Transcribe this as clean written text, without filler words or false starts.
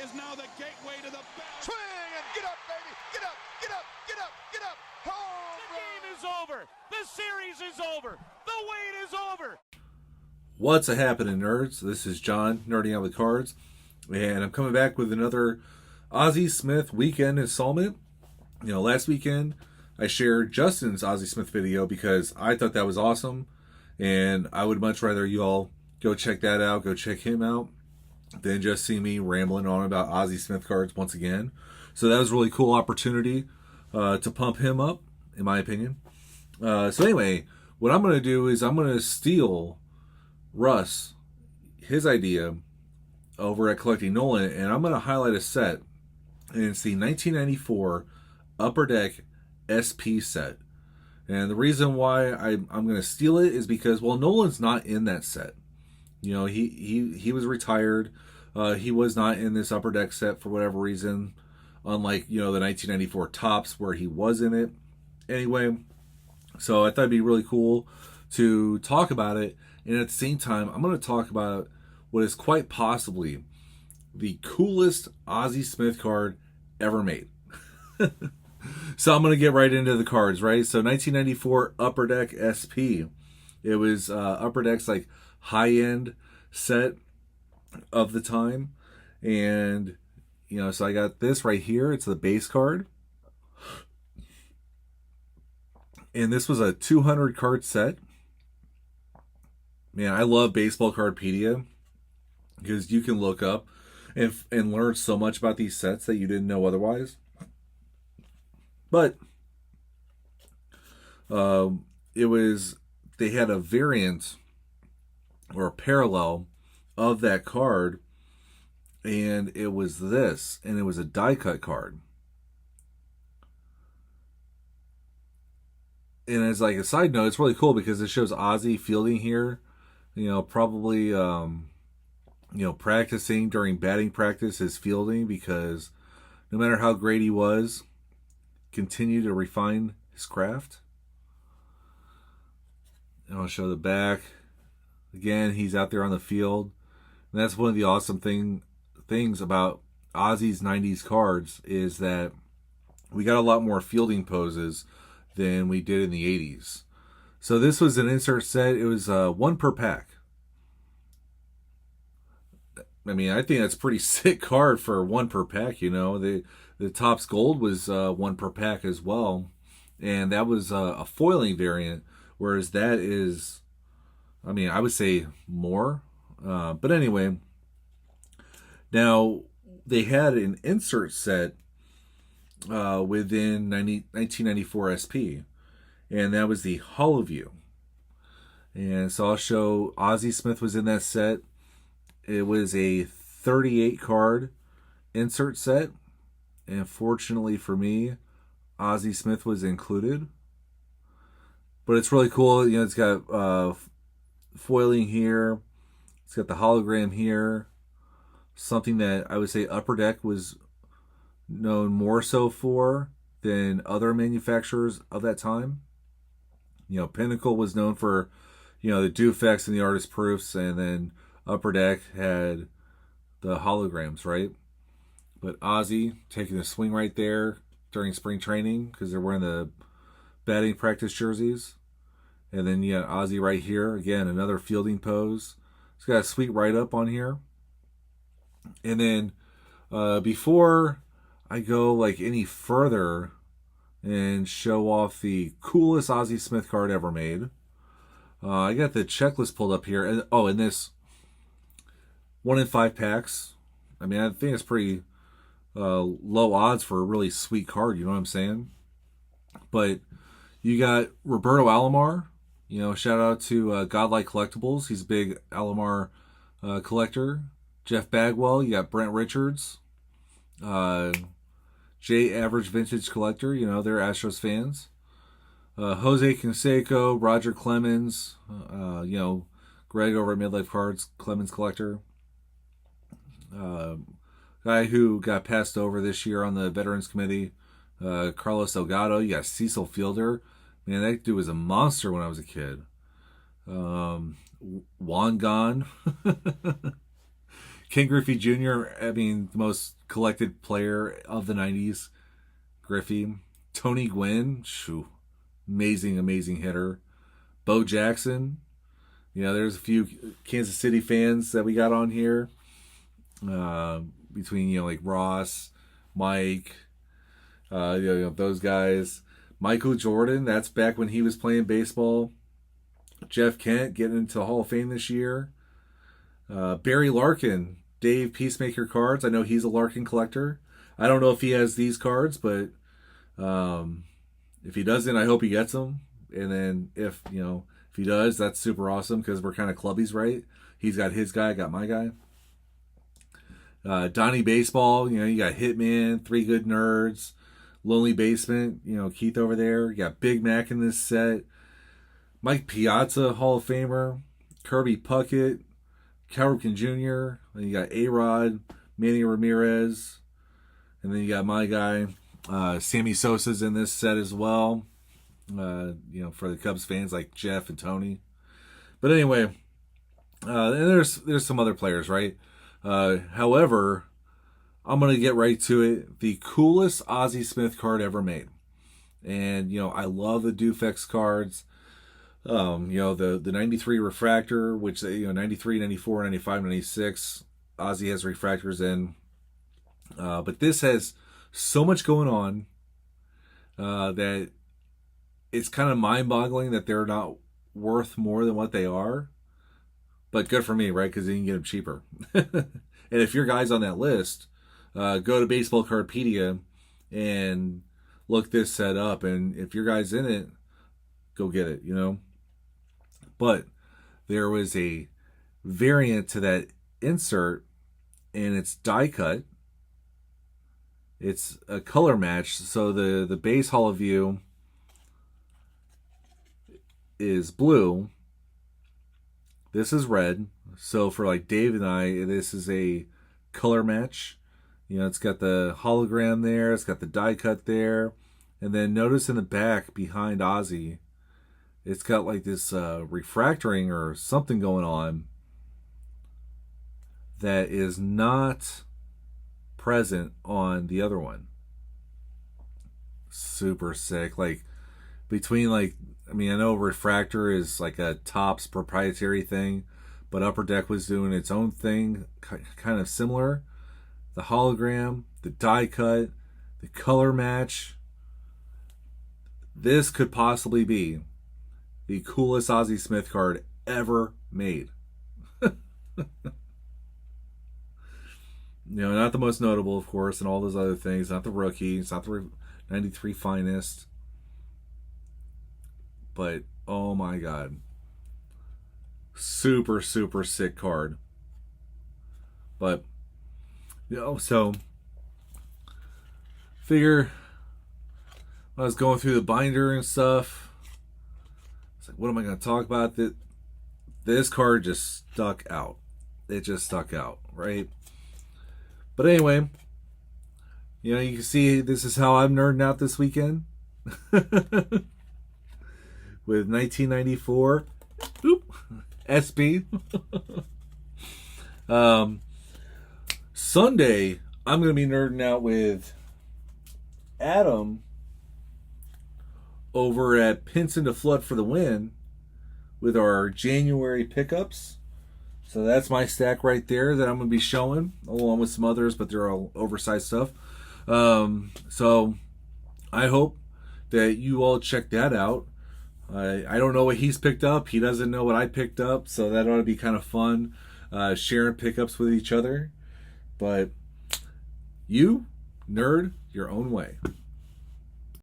is now the gateway to the bell. Swing and get up, baby. Get up, get up, get up, get up. Home The game is over. The series is over. The wait is over. What's happening, nerds? This is John, Nerding Out with Cards, and I'm coming back with another Ozzie Smith weekend installment. You know, last weekend I shared Justin's Ozzie Smith video because I thought that was awesome, and I would much rather you all go check that out, go check him out, than just see me rambling on about Ozzie Smith cards once again. So that was a really cool opportunity to pump him up, in my opinion. So anyway, what I'm going to do is I'm going to steal Russ, his idea, over at Collecting Nolan, and I'm going to highlight a set, and it's the 1994 Upper Deck SP set. And the reason why I'm going to steal it is because, well, Nolan's not in that set. You know, he was retired. He was not in this Upper Deck set for whatever reason, unlike, you know, the 1994 Topps where he was in it. Anyway, so I thought it'd be really cool to talk about it. And at the same time, I'm going to talk about what is quite possibly the coolest Ozzie Smith card ever made. So I'm going to get right into the cards, right? So 1994 Upper Deck SP. It was Upper Deck's like high-end set of the time. And, you know, so I got this right here. It's the base card. And this was a 200 card set. Man, I love Baseball Cardpedia because you can look up and learn so much about these sets that you didn't know otherwise. But they had a variant or a parallel of that card, and it was this, and it was a die cut card. And as like a side note, it's really cool because it shows Ozzie fielding here. You know, probably, practicing during batting practice his fielding because no matter how great he was, continue to refine his craft. And I'll show the back. Again, he's out there on the field. And that's one of the awesome things about Ozzie's 90s cards is that we got a lot more fielding poses than we did in the 80s. So this was an insert set. It was one per pack. I mean, I think that's a pretty sick card for one per pack, you know. The Topps Gold was one per pack as well. And that was a foiling variant, whereas that is, I mean, I would say more. But anyway, now they had an insert set within 1994 SP. And that was the Hall of View. And so I'll show Ozzie Smith was in that set. It was a 38 card insert set. And fortunately for me, Ozzie Smith was included. But it's really cool. You know, it's got foiling here. It's got the hologram here. Something that I would say Upper Deck was known more so for than other manufacturers of that time. You know, Pinnacle was known for, you know, the Dufex and the artist proofs, and then Upper Deck had the holograms, right? But Ozzie taking a swing right there during spring training because they're wearing the batting practice jerseys. And then you got Ozzie right here. Again, another fielding pose. It's got a sweet write-up on here. And then before I go like any further and show off the coolest Ozzie Smith card ever made, I got the checklist pulled up here. And this 1 in 5 packs. I mean, I think it's pretty low odds for a really sweet card. You know what I'm saying? But you got Roberto Alomar. You know, shout out to Godlike Collectibles. He's a big Alomar collector. Jeff Bagwell. You got Brent Richards. J Average Vintage Collector, you know, they're Astros fans. Jose Canseco, Roger Clemens, you know, Greg over at Midlife Cards, Clemens Collector. Guy who got passed over this year on the Veterans Committee, Carlos Delgado. You got Cecil Fielder. Man, that dude was a monster when I was a kid. Juan Gon. Ken Griffey Jr., I mean, the most collected player of the 90s. Griffey. Tony Gwynn, shoo, amazing hitter. Bo Jackson. You know, there's a few Kansas City fans that we got on here. Between, you know, like Ross, Mike, you know, those guys. Michael Jordan, that's back when he was playing baseball. Jeff Kent getting into the Hall of Fame this year. Barry Larkin, Dave Peacemaker cards. I know he's a Larkin collector. I don't know if he has these cards, but if he doesn't, I hope he gets them. And then if he does, that's super awesome because we're kind of clubbies, right? He's got his guy, I got my guy. Donnie Baseball, you know, you got Hitman, Three Good Nerds, Lonely Basement, you know, Keith over there. You got Big Mac in this set. Mike Piazza, Hall of Famer. Kirby Puckett, Cal Ripken Jr. And you got A-Rod, Manny Ramirez. And then you got my guy, Sammy Sosa's in this set as well. You know, for the Cubs fans like Jeff and Tony. But anyway, and there's some other players, right? However, I'm going to get right to it. The coolest Ozzie Smith card ever made. And, you know, I love the Dufex cards. You know, the 93 refractor, which, you know, 93, 94, 95, 96, Ozzie has refractors in. But this has so much going on that it's kind of mind-boggling that they're not worth more than what they are. But good for me, right? Because you can get them cheaper. And if your guy's on that list, go to Baseball Cardpedia and look this set up. And if your guy's in it, go get it, you know. But there was a variant to that insert, and it's die cut. It's a color match. So the base Hall of View is blue. This is red. So for like Dave and I, this is a color match. You know, it's got the hologram there. It's got the die cut there. And then notice in the back behind Ozzie, it's got like this refractoring or something going on that is not present on the other one. Super sick. Like between like, I mean, I know refractor is like a Topps proprietary thing, but Upper Deck was doing its own thing, kind of similar. The hologram, the die cut, the color match. This could possibly be the coolest Ozzie Smith card ever made. You know, not the most notable, of course, and all those other things. Not the rookie. It's not the 93 finest. But, oh my God. Super, super sick card. But, you know, so, figure, I was going through the binder and stuff. It's like, what am I going to talk about? This card just stuck out. It just stuck out, right? But anyway, you know, you can see this is how I'm nerding out this weekend. With 1994 SB. Sunday, I'm going to be nerding out with Adam over at Pinson to Flood for the Win with our January pickups. So that's my stack right there that I'm going to be showing, along with some others, but they're all oversized stuff. So I hope that you all check that out. I don't know what he's picked up. He doesn't know what I picked up, so that ought to be kind of fun, sharing pickups with each other. But you, nerd your own way.